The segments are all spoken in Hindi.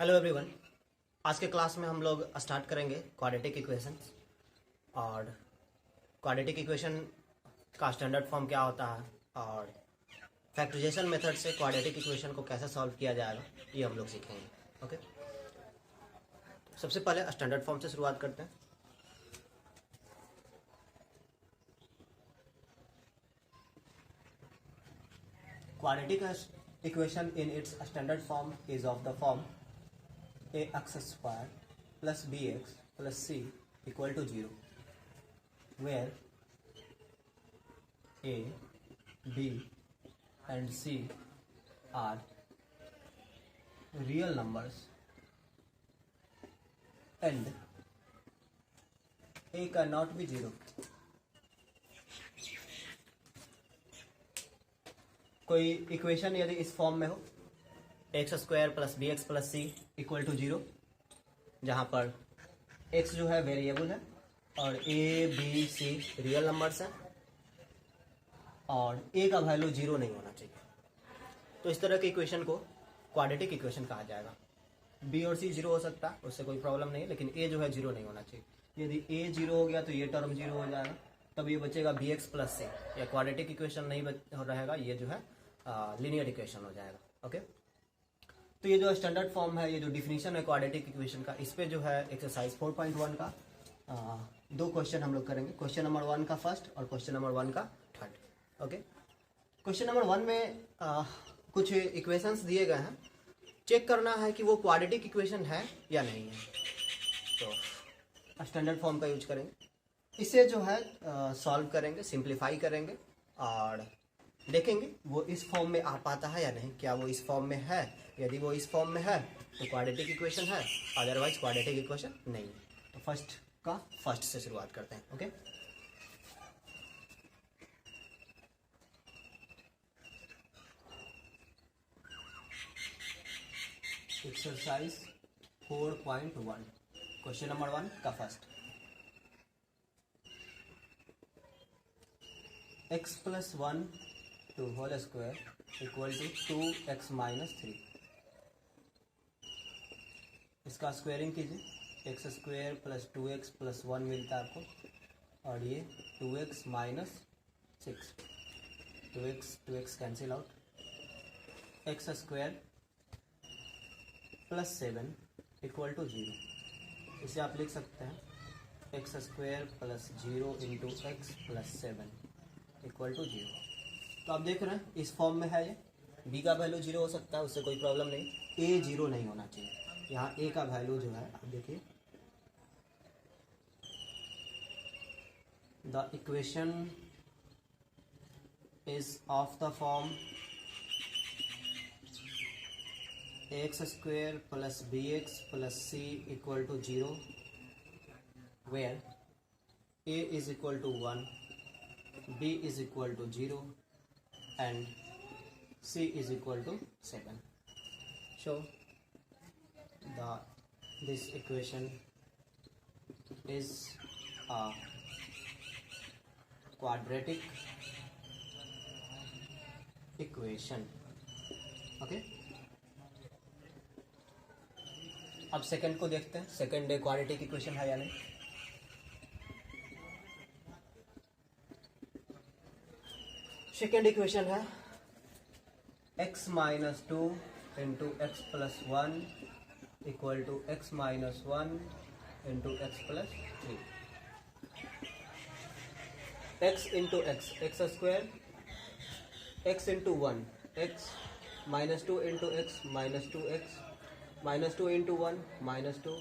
Hello everyone. आज के क्लास में हम लोग स्टार्ट करेंगे क्वाड्रेटिक इक्वेशंस। और क्वाड्रेटिक इक्वेशन का स्टैंडर्ड फॉर्म क्या होता है और फैक्टराइजेशन मेथड से क्वाड्रेटिक इक्वेशन को कैसे सॉल्व किया जाएगा ये हम लोग सीखेंगे। ओके, सबसे पहले स्टैंडर्ड फॉर्म से शुरुआत करते हैं। Quadratic equation in its standard form is of the form ax square plus bx plus c equal to 0, where a, b and c are real numbers and a cannot be 0. कोई इक्वेशन यदि इस फॉर्म में हो x square plus b x plus c equal to 0, जहाँ पर x जो है वेरिएबल है और a b c real numbers हैं और a का वैल्यू 0 नहीं होना चाहिए, तो इस तरह के इक्वेशन को क्वाड्रेटिक इक्वेशन कहा जाएगा। b और c 0 हो सकता है, उससे कोई प्रॉब्लम नहीं है, लेकिन a जो है 0 नहीं होना चाहिए। यदि a 0 हो गया तो ये टर्म 0 हो जाएगा, तब ये बचेगा bx प्लस c। या क्वाड्रेटिक इक्वेशन नहीं रहेगा, ये जो है लीनियर इक्वेशन हो जाएगा। ओके, तो ये जो स्टैंडर्ड फॉर्म है, ये जो डिफिनीशन है क्वाड्रेटिक इक्वेशन का, इस पे जो है एक्सरसाइज 4.1 का दो क्वेश्चन हम लोग करेंगे। क्वेश्चन नंबर 1 का फर्स्ट और क्वेश्चन नंबर 1 का थर्ड। ओके, क्वेश्चन नंबर 1 में कुछ इक्वेशंस दिए गए हैं, चेक करना है कि वो क्वाड्रेटिक इक्वेशन है या नहीं है। तो स्टैंडर्ड फॉर्म का यूज करेंगे, इसे जो है सॉल्व करेंगे, सिंप्लीफाई करेंगे और देखेंगे वो इस फॉर्म में आ पाता है या नहीं। क्या वो इस फॉर्म में है? यदि वो इस फॉर्म में है तो क्वाड्रेटिक इक्वेशन है, अदरवाइज क्वाड्रेटिक इक्वेशन नहीं है। तो फर्स्ट से शुरुआत करते हैं। ओके, एक्सरसाइज 4.1 क्वेश्चन नंबर 1 का first. x plus 1 to whole square equal to 2x minus 3। इसका स्क्वायरिंग कीजिए, x square plus 2x plus 1 मिलता है आपको, और ये 2x minus 6, 2x cancel out, x square plus 7 equal to 0। इसे आप लिख सकते हैं x square plus 0 into x plus 7 equal to 0। तो आप देख रहे हैं इस फॉर्म में है, ये b का वैल्यू 0 हो सकता है, उससे कोई प्रॉब्लम नहीं। a 0 नहीं होना चाहिए। यहाँ a का वैल्यू जो है आप देखिए, the equation is of the form x square plus b x plus c equal to 0, where a is equal to 1, b is equal to 0 and c is equal to 7. So this equation is a quadratic equation. Okay, अब सेकंड को देखते हैं, सेकंड क्वाड्रेटिक इक्वेशन है या नहीं। सेकेंड इक्वेशन है x minus 2 into x plus 1 equal to x minus 1 into x plus 3। x into x, x square, x into 1 x, minus 2 into x minus 2x, minus 2 into 1 minus 2,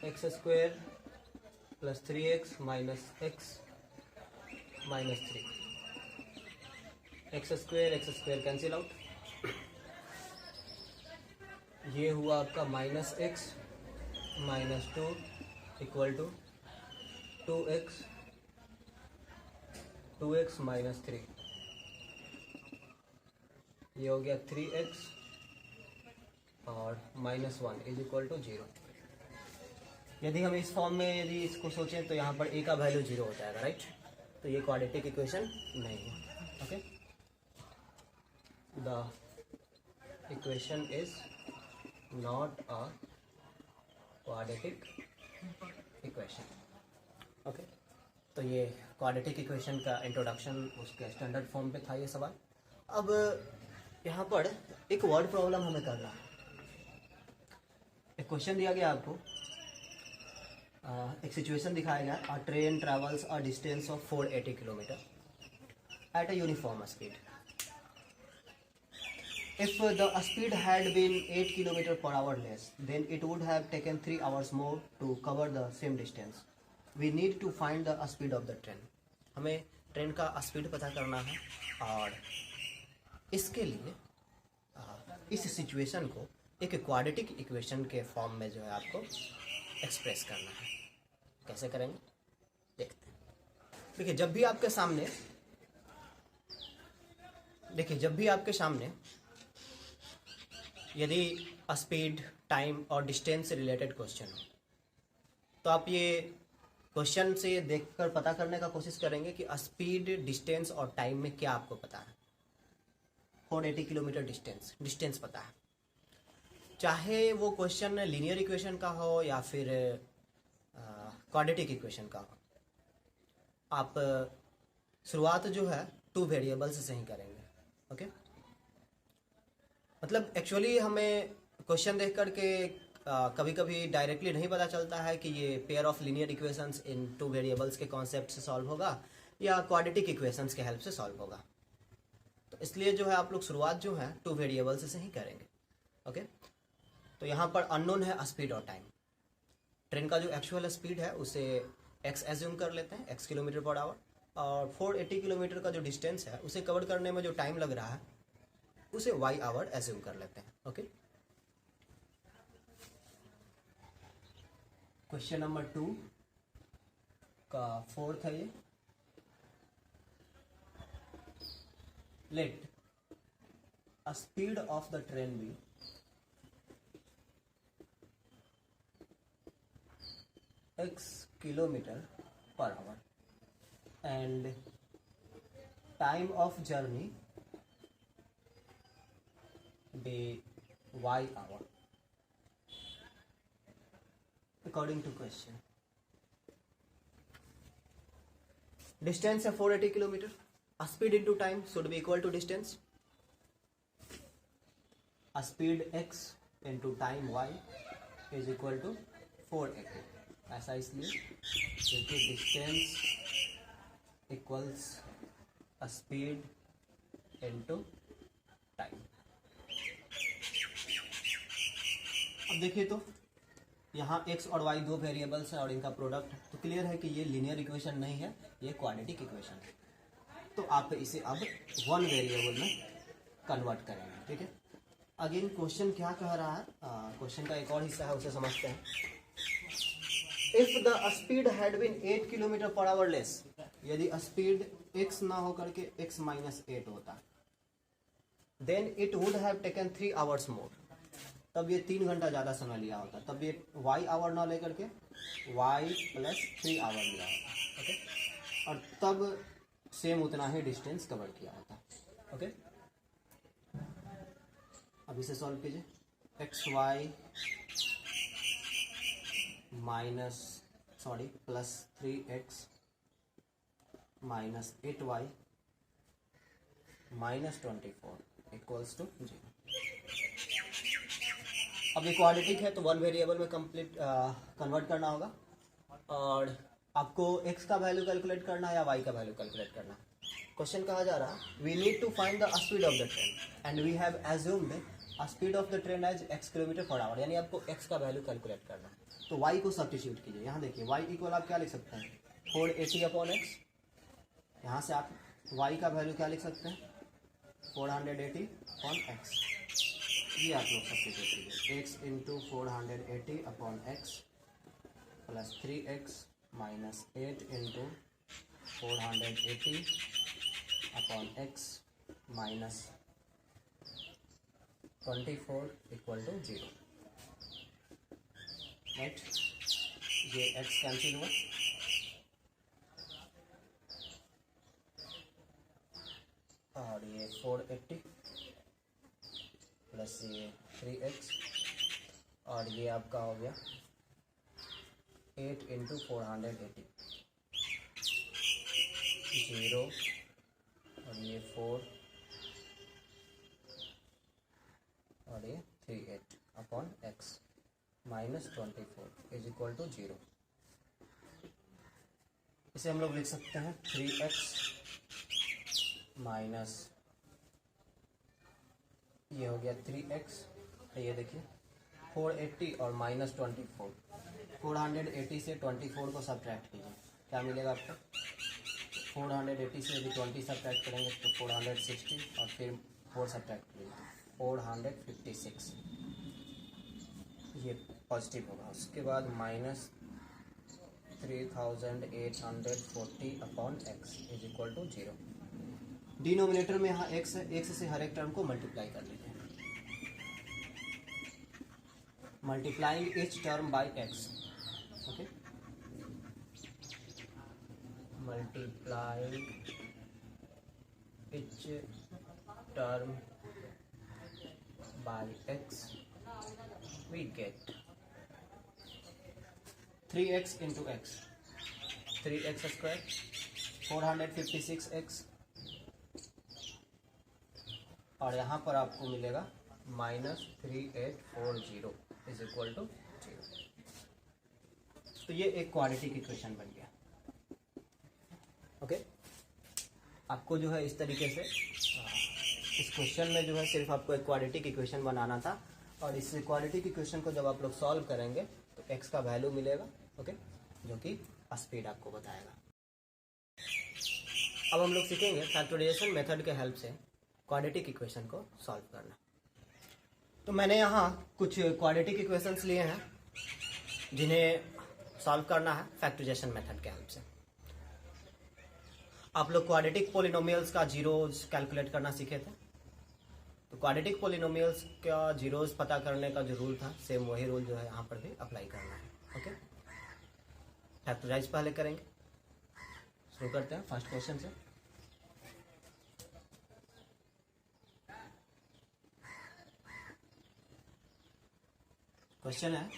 x square plus 3x minus x minus 3, x square cancel out, ये हुआ आपका minus x minus 2 equal to 2x minus 3, ये हो गया 3x और माइनस 1 इज इक्वल टू 0। यदि हम इस फॉर्म में यदि इसको सोचें तो यहाँ पर a का वैल्यू 0 हो जाएगा, राइट। तो ये क्वाड्रेटिक इक्वेशन नहीं है। Okay, the equation is not a quadratic equation. Okay, तो ये क्वाड्रेटिक इक्वेशन का इंट्रोडक्शन उसके स्टैंडर्ड फॉर्म पे था ये सवाल। अब यहाँ पर एक वर्ड प्रॉब्लम हमें करना है। एक क्वेश्चन दिया गया आपको, एक सिचुएशन दिखाया गया, अ train travels a distance of 480 kilometre at a uniform speed. If the speed had been 8 km per hour less, then it would have taken 3 hours more to cover the same distance. We need to find the speed of the train. हमें ट्रेन का स्पीड पता करना है और इसके लिए इस सिचुएशन को एक क्वाड्रेटिक इक्वेशन के फॉर्म में जो है आपको एक्सप्रेस करना है। कैसे करेंगे देखते हैं। देखिए, जब भी आपके सामने यदि स्पीड, टाइम और डिस्टेंस से रिलेटेड क्वेश्चन हो, तो आप ये क्वेश्चन से देखकर पता करने का कोशिश करेंगे कि स्पीड, डिस्टेंस और टाइम में क्या आपको पता है। 480 किलोमीटर डिस्टेंस पता है। चाहे वो क्वेश्चन लीनियर इक्वेशन का हो या फिर क्वाड्रेटिक इक्वेशन का हो, आप शुरुआत जो है 2 वेरिएबल्स से ही करेंगे। ओके, मतलब एक्चुअली हमें क्वेश्चन देख करके कभी कभी डायरेक्टली नहीं पता चलता है कि ये pair of linear equations in 2 variables के कॉन्सेप्ट से सॉल्व होगा या क्वाड्रेटिक इक्वेशंस के हेल्प से सॉल्व होगा। तो इसलिए जो है आप लोग शुरुआत जो है 2 वेरिएबल्स से ही करेंगे। ओके, तो यहाँ पर अननोन है स्पीड और टाइम। ट्रेन का जो एक्चुअल स्पीड है उसे x एज्यूम कर लेते हैं, x किलोमीटर पर आवर, और 480 किलोमीटर का जो डिस्टेंस है उसे कवर करने में जो टाइम लग रहा है उसे y आवर एज्यूम कर लेते हैं। ओके, क्वेश्चन नंबर 2 का 4th है ये। Let a speed of the train be x kilometre per hour and time of journey be y hour according to question. Distance है 480 kilometre, speed into time should be equal to distance, speed x into time y is equal to 480। ऐसा इसलिए क्योंकि distance equals speed into time. अब देखिए, तो यहाँ x और y 2 वेरिएबल्स हैं और इनका प्रोडक्ट है, तो क्लियर है कि ये लीनियर इक्वेशन नहीं है, ये क्वाड्रेटिक इक्वेशन है। तो आप इसे अब 1 वेरिएबल में कन्वर्ट करेंगे। ठीक है, अगेन क्वेश्चन क्या कह रहा है, क्वेश्चन का एक और हिस्सा है उसे समझते हैं। If the speed had been 8 kilometre per hour less, यदि स्पीड x ना होकर के x माइनस 8 होता, then it would have taken 3 hours more, तब ये 3 घंटा ज़्यादा समय लिया होता, तब ये y आवर ना लेकर के y प्लस 3 आवर लिया होता। ओके, और तब सेम उतना ही डिस्टेंस कवर किया होता। ओके, अब इसे सॉल्व कीजिए। xy plus 3x minus 8y minus 24 equals to 0। अब ये क्वाड्रेटिक है तो 1 वेरिएबल में कन्वर्ट करना होगा और आपको x का वैल्यू कैलकुलेट करना है या y का वैल्यू कैलकुलेट करना है। क्वेश्चन कहा जा रहा है we need to find the speed of the train and we have assumed speed of the train as x kilometre per hour, यानी आपको x का वैल्यू कैलकुलेट करना है। तो y को सब्स्टिट्यूट कीजिए। यहाँ देखिए y इक्वल आप क्या लिख सकते हैं 480 अपॉन x। यहाँ से आप y का वैल्यू क्या लिख सकते हैं 480 अपॉन x। ये आप लोग सब्स्टिट्यूट कीजिए, x into 480 upon x plus 3x minus 8 into 480 upon x minus 24 equal to 0। Right, ये x कैंसिल हुआ और ये 480 प्लस ये 3x और ये आपका हो गया 8 इंटू 480 0 और ये 4 और ये 38 upon x minus 24 is equal to 0। इसे हम लोग लिख सकते हैं 3x माइनस ये हो गया 3x, ये देखिए 480 और माइनस 24। 480 से 24 को सब्ट्रैक्ट कीजिए, क्या मिलेगा आपको? 480 से यदि 20 सब्ट्रैक्ट करेंगे तो 460 और फिर 4 सब्ट्रैक्ट करेंगे 456, ये पॉजिटिव होगा। उसके बाद minus 3840 upon x is equal to 0। Denominator में यहाँ एक्स है, एक्स से हर एक टर्म को मल्टीप्लाई कर लीजिए। Multiplying each term by x, okay, multiplying each term by x we get 3x into x, 3x square 456x, और यहाँ पर आपको मिलेगा माइनस 3840 इज इक्वल टू 0। तो ये एक क्वाड्रेटिक इक्वेशन बन गया। ओके, आपको जो है इस तरीके से इस क्वेश्चन में जो है सिर्फ आपको एक क्वाड्रेटिक इक्वेशन बनाना था, और इस क्वाड्रेटिक इक्वेशन को जब आप लोग सॉल्व करेंगे तो x का वैल्यू मिलेगा, ओके, जो कि स्पीड आपको बताएगा। अब हम लोग सीखेंगे फैक्टराइजेशन मेथड के हेल्प से क्वाड्रेटिक इक्वेशन को सॉल्व करना। तो मैंने यहाँ कुछ क्वाड्रेटिक इक्वेशंस लिए हैं जिन्हें सॉल्व करना है फैक्टराइजेशन मेथड के हेल्प से। आप लोग क्वाड्रेटिक पॉलिनोमियल्स का जीरोज कैलकुलेट करना सीखे थे, तो क्वाड्रेटिक पॉलिनोमियल्स का जीरोज पता करने का जो रूल था, सेम वही रूल जो है यहाँ पर भी अप्लाई करना है। ओके, फैक्टराइज पहले करेंगे। शुरू करते हैं फर्स्ट क्वेश्चन से। क्वेश्चन है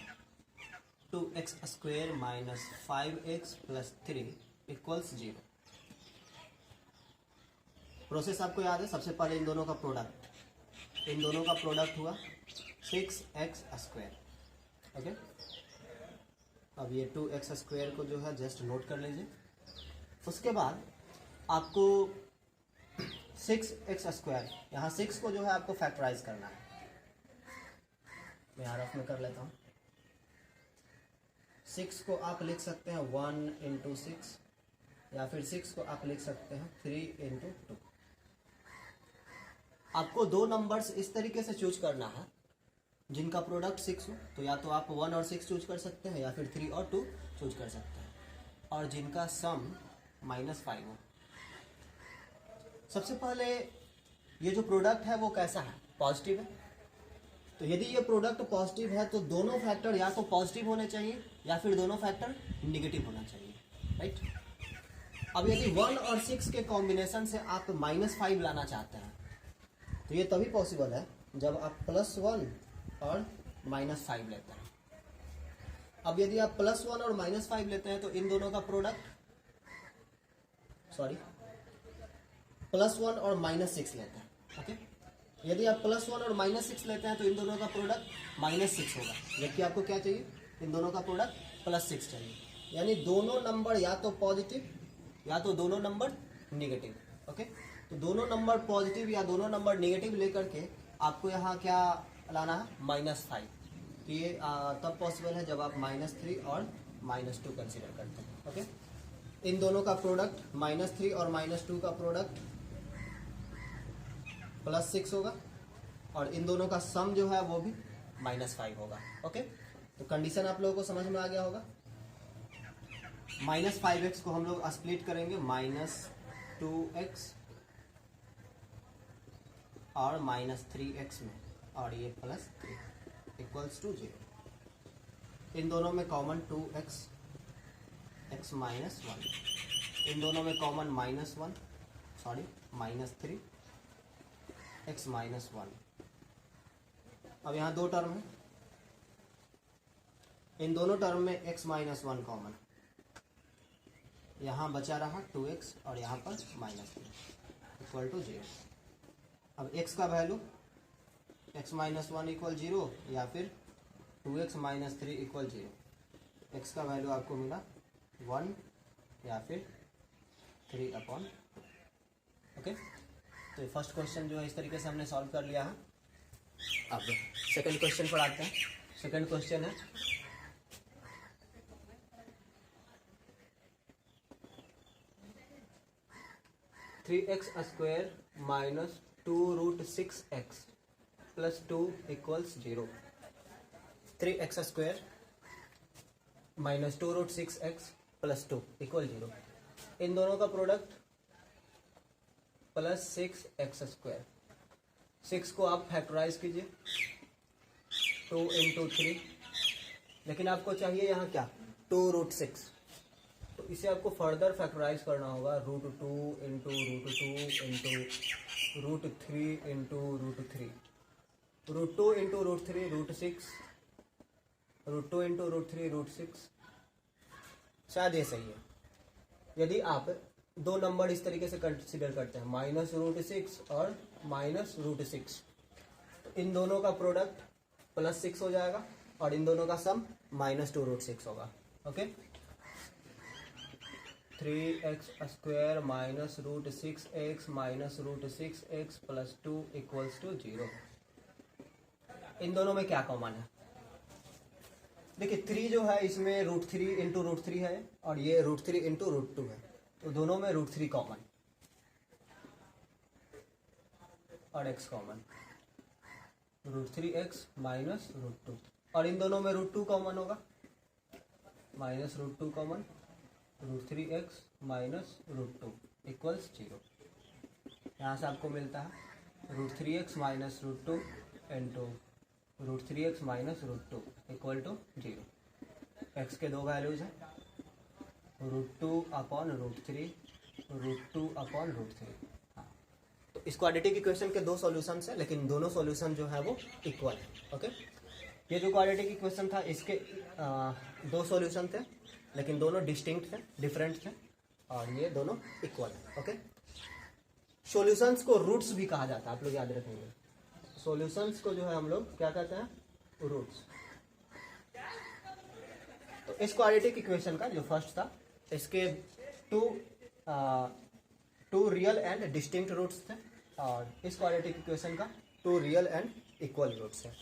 2x square minus 5x plus 3 equals 0। Process आपको याद है, सबसे पहले इन दोनों का प्रोडक्ट हुआ 6x स्क्वायर, ओके। अब ये 2x स्क्वायर को जो है जस्ट नोट कर लीजिए। उसके बाद आपको 6x स्क्वायर, यहाँ 6 को जो है आपको फैक्टराइज करना है। मैं यहाँ रफ में कर लेता हूँ। 6 को आप लिख सकते हैं 1 इंटू 6, या फिर 6 को आप लिख सकते हैं 3 इंटू 2। आपको दो नंबर्स इस तरीके से चूज करना है जिनका प्रोडक्ट 6 हो, तो या तो आप 1 और 6 चूज कर सकते हैं, या फिर 3 और 2 चूज कर सकते हैं, और जिनका सम -5 हो। सबसे पहले ये जो प्रोडक्ट है वो कैसा है? पॉजिटिव है। तो यदि ये प्रोडक्ट पॉजिटिव है तो दोनों फैक्टर या तो पॉजिटिव होने चाहिए या फिर दोनों फैक्टर निगेटिव होना चाहिए, राइट। अब यदि 1 और 6 के कॉम्बिनेशन से आप -5 लाना चाहते हैं तो ये तभी पॉसिबल है जब आप +1 और -5 लेते हैं। अब यदि आप +1 और -5 लेते हैं तो इन दोनों का प्रोडक्ट, +1 और -6 लेते हैं, ओके। यदि आप +1 और -6 लेते हैं तो इन दोनों का प्रोडक्ट -6 होगा, जबकि आपको क्या चाहिए? इन दोनों का प्रोडक्ट +6 चाहिए। यानी दोनों नंबर या तो पॉजिटिव या तो दोनों नंबर निगेटिव, ओके। तो दोनों नंबर पॉजिटिव या दोनों नंबर नेगेटिव लेकर के आपको यहाँ क्या लाना है? -5। तो ये तब पॉसिबल है जब आप -3 और -2 कंसीडर करते हैं, ओके। इन दोनों का प्रोडक्ट -3 और -2 का प्रोडक्ट +6 होगा, और इन दोनों का सम जो है वो भी -5 होगा, ओके। तो कंडीशन आप लोगों को समझ में आ गया होगा। -5x को हम लोग स्प्लिट करेंगे -2x और -3x में, और ये +3 इक्वल्स टू 0। इन दोनों में कॉमन 2x, x -1, इन दोनों में कॉमन -3, x -1। अब यहाँ दो टर्म है, इन दोनों टर्म में x माइनस 1 कॉमन, यहाँ बचा रहा 2x और यहाँ पर -3 इक्वल टू 0। अब x का वैल्यू x माइनस 1 इक्वल 0 या फिर 2x माइनस 3 इक्वल 0। x का वैल्यू आपको मिला 1 या फिर 3/2। ओके, तो फर्स्ट क्वेश्चन जो है इस तरीके से हमने सॉल्व कर लिया है। अब सेकंड क्वेश्चन पर आते हैं। सेकंड क्वेश्चन है 3x² minus 2√6x plus 2 equals 0। 3x² minus 2√6x plus 2 equal 0। इन दोनों का प्रोडक्ट प्लस 6x²। 6 को आप फैक्टराइज कीजिए 2 × 3, लेकिन आपको चाहिए यहाँ क्या 2√6, तो इसे आपको फर्दर फैक्टराइज करना होगा √2 × √2 × √3 × √3 √2 × √3 √6, √2 × √3 √6। शायद ये सही है। यदि आप दो नंबर इस तरीके से कंसिडर करते हैं -√6 और -√6, तो इन दोनों का प्रोडक्ट +6 हो जाएगा और इन दोनों का सम -2√6 होगा। Okay, 3x² minus √6x minus √6x plus 2 equals to 0। इन दोनों में क्या कॉमन है? देखिए 3 जो है इसमें √3 × √3 है और ये √3 × √2 है, तो दोनों में √3 कॉमन और x कॉमन, √3x माइनस √2, और इन दोनों में √2 कॉमन होगा, minus √2 common, √3x minus √2 equals 0। यहाँ से आपको मिलता है √3x minus √2 into √3x minus √2 equal to 0। x के दो वैल्यूज हैं, √2/√3 √2/√3। हाँ, तो इस क्वाड्रेटिक इक्वेशन के दो सॉल्यूशंस हैं, लेकिन दोनों सॉल्यूशन जो है वो इक्वल है। ओके, ये जो क्वाड्रेटिक इक्वेशन था इसके दो सॉल्यूशन थे, लेकिन दोनों डिस्टिंक्ट थे, डिफरेंट थे, और ये दोनों इक्वल है। ओके, सॉल्यूशंस को रूट्स भी कहा जाता है, आप लोग याद रखेंगे। सॉल्यूशंस को जो है हम लोग क्या कहते हैं? रूट्स। तो इस क्वाड्रेटिक इक्वेशन का जो फर्स्ट था, इसके two real and distinct roots थे, और इस क्वाड्रेटिक इक्वेशन का 2 रियल एंड इक्वल रूट्स है।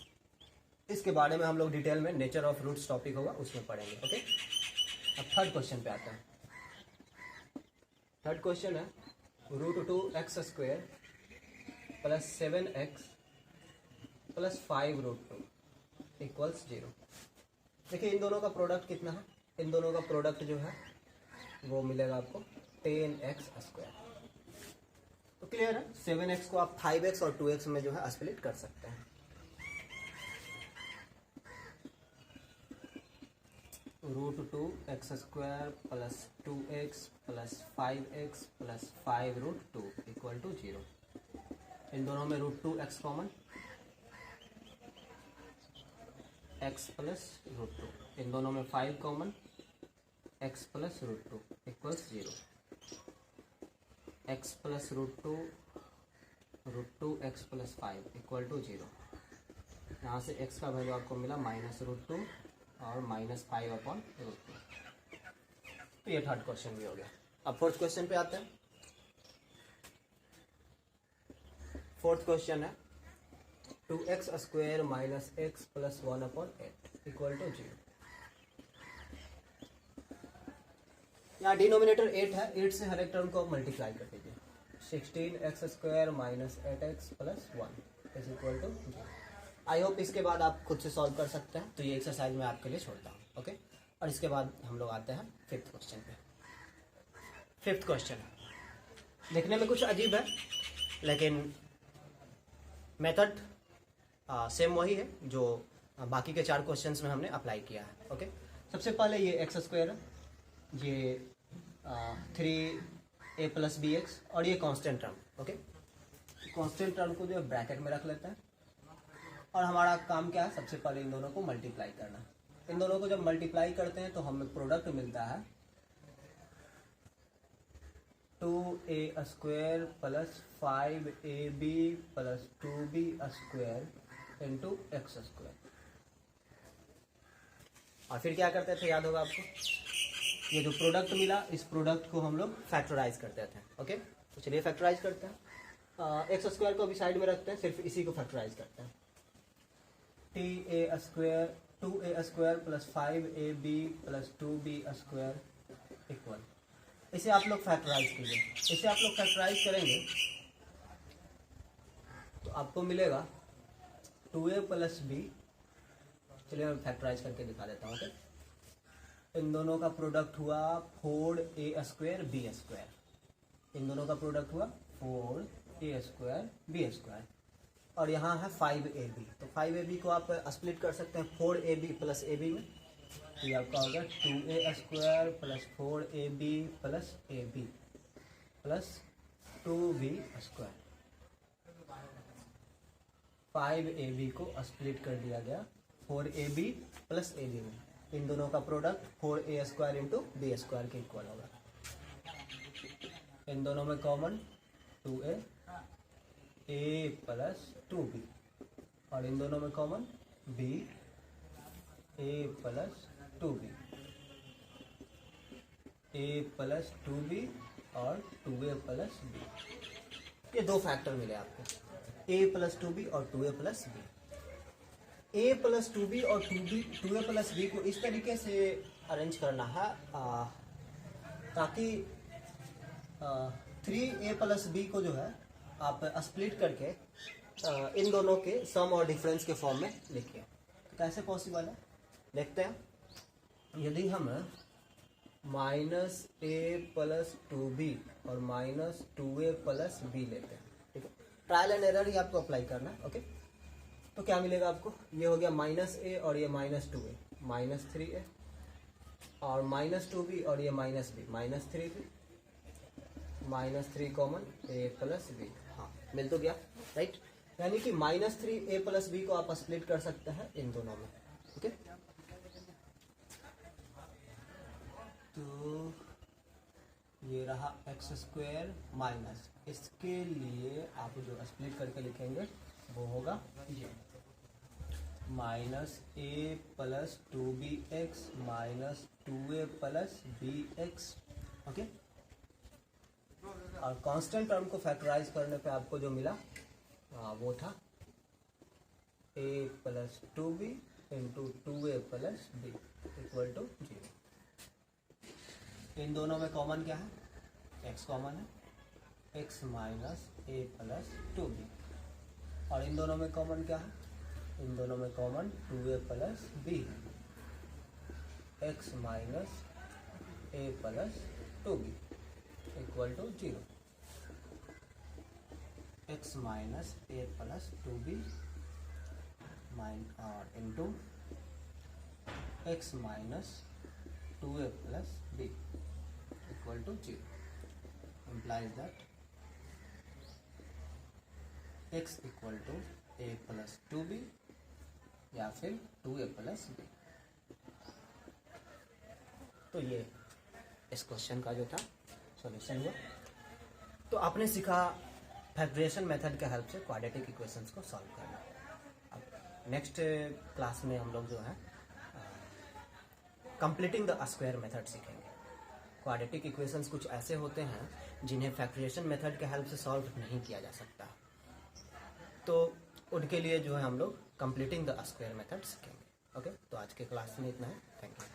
इसके बारे में हम लोग डिटेल में नेचर ऑफ रूट्स टॉपिक होगा उसमें पढ़ेंगे। ओके, अब थर्ड क्वेश्चन पे आते हैं। थर्ड क्वेश्चन है √2x² plus 7x plus 5√2 equals 0। देखिए इन दोनों का प्रोडक्ट कितना है? इन दोनों का प्रोडक्ट जो है वो मिलेगा आपको 10x²। तो क्लियर है, 7x को आप 5x और 2x में जो है स्प्लिट कर सकते हैं। √2x² plus 2x plus 5x plus 5√2 equal to 0। इन दोनों में √2x कॉमन, x प्लस √2, इन दोनों में 5 common, x plus √2 equals 0। x plus √2 √2x plus 5 equal to 0। यहाँ से x का वैल्यू आपको मिला -√2 और -5/√2। तो ये थर्ड क्वेश्चन भी हो गया। अब फोर्थ क्वेश्चन पे आते हैं। फोर्थ क्वेश्चन है 2x² minus x plus 1/8 equal to 0। यहाँ डिनोमिनेटर 8 है, 8 से हर एक टर्म को मल्टीप्लाई कर दीजिए। 16x² minus 8x plus 1 is equal to 0। I hope इसके बाद आप खुद से सॉल्व कर सकते हैं, तो ये एक्सरसाइज मैं आपके लिए छोड़ता हूँ। ओके, और इसके बाद हम लोग आते हैं फिफ्थ क्वेश्चन पे। फिफ्थ क्वेश्चन देखने में कुछ अजीब है, लेकिन मेथड सेम वही है जो बाकी के 4 क्वेश्चंस में हमने अप्लाई किया है। ओके, सबसे पहले ये x² है, ये 3a प्लस bx, और ये constant term. Okay, constant term को जो है ब्रैकेट में रख लेते हैं, और हमारा काम क्या है? सबसे पहले इन दोनों को मल्टीप्लाई करना। इन दोनों को जब मल्टीप्लाई करते हैं तो हमें प्रोडक्ट मिलता है 2a² plus 5ab plus 2b² into x²। और फिर क्या करते थे, याद होगा आपको, ये जो प्रोडक्ट मिला इस प्रोडक्ट को हम लोग फैक्टराइज करते थे। ओके, तो चलिए फैक्टराइज करते हैं। x² को अभी साइड में रखते हैं, सिर्फ इसी को फैक्टराइज करते हैं। 2a² plus 5ab plus 2b² equal, इसे आप लोग फैक्टराइज कीजिए। इसे आप लोग फैक्टराइज करेंगे तो आपको मिलेगा 2a प्लस b। चलिए मैं फैक्टराइज करके दिखा देता हूँ। ओके, इन दोनों का प्रोडक्ट हुआ 4a² b²। इन दोनों का प्रोडक्ट हुआ 4a² b²। और यहाँ है 5ab, तो 5ab को आप स्प्लिट कर सकते हैं 4ab प्लस ab में। तो ये आपका होगा 2a² plus 4ab plus ab plus 2b²। 5ab को स्प्लिट कर दिया गया 4ab प्लस ab में। इन दोनों का प्रोडक्ट 4a² इंटू b² के इक्वल होगा। इन दोनों में कॉमन 2a प्लस 2b, और इन दोनों में common b a plus 2b, a plus 2b और 2a प्लस b। ये दो फैक्टर मिले आपको, a प्लस 2b और 2a plus b। a plus 2b और 2a प्लस b को इस तरीके से अरेंज करना है ताकि 3a प्लस b को जो है आप स्प्लिट करके इन दोनों के सम और डिफरेंस के फॉर्म में लिखिए। तो कैसे पॉसिबल है देखते हैं। यदि हम -a प्लस 2b और -2a प्लस b लेते हैं, ठीक है, ट्रायल एंड एरर ही आपको अप्लाई करना है। ओके, तो क्या मिलेगा आपको, ये हो गया -a और ये -2a, -3a और -2b और ये -b, -3b, -3 common a plus b। हाँ, मिल तो गया, राइट। यानी कि -3a प्लस b को आप स्प्लिट कर सकते हैं इन दोनों में। ओके, तो ये रहा x² माइनस, इसके लिए आप जो स्प्लिट करके लिखेंगे वो होगा ये -a plus 2bx minus 2a plus bx। Okay, और कांस्टेंट टर्म को फैक्टराइज करने पे आपको जो मिला वो था a plus 2b into 2a plus b equal to 0। इन दोनों में कॉमन क्या है, x कॉमन है, x minus a plus 2b, और इन दोनों में कॉमन क्या है, इन दोनों में कॉमन 2a प्लस b है, x minus a plus 2b equal to 0। x minus a plus 2b into x minus 2a plus b equal to 0 implies that x equal to a plus 2b या फिर 2a प्लस b। तो ये इस क्वेश्चन का जो था सॉल्यूशन हुआ। तो आपने सीखा फैक्टराइजेशन मेथड के हेल्प से क्वाड्रेटिक इक्वेशंस को सॉल्व करना। अब नेक्स्ट क्लास में हम लोग जो है कंप्लीटिंग द स्क्वायर मेथड सीखेंगे। क्वाड्रेटिक इक्वेशंस कुछ ऐसे होते हैं जिन्हें फैक्टराइजेशन मेथड के हेल्प से सॉल्व नहीं किया जा सकता, तो उनके लिए जो है हम लोग कंप्लीटिंग द स्क्वायर मेथड सीखेंगे। ओके, तो आज के क्लास में इतना है। Thank you.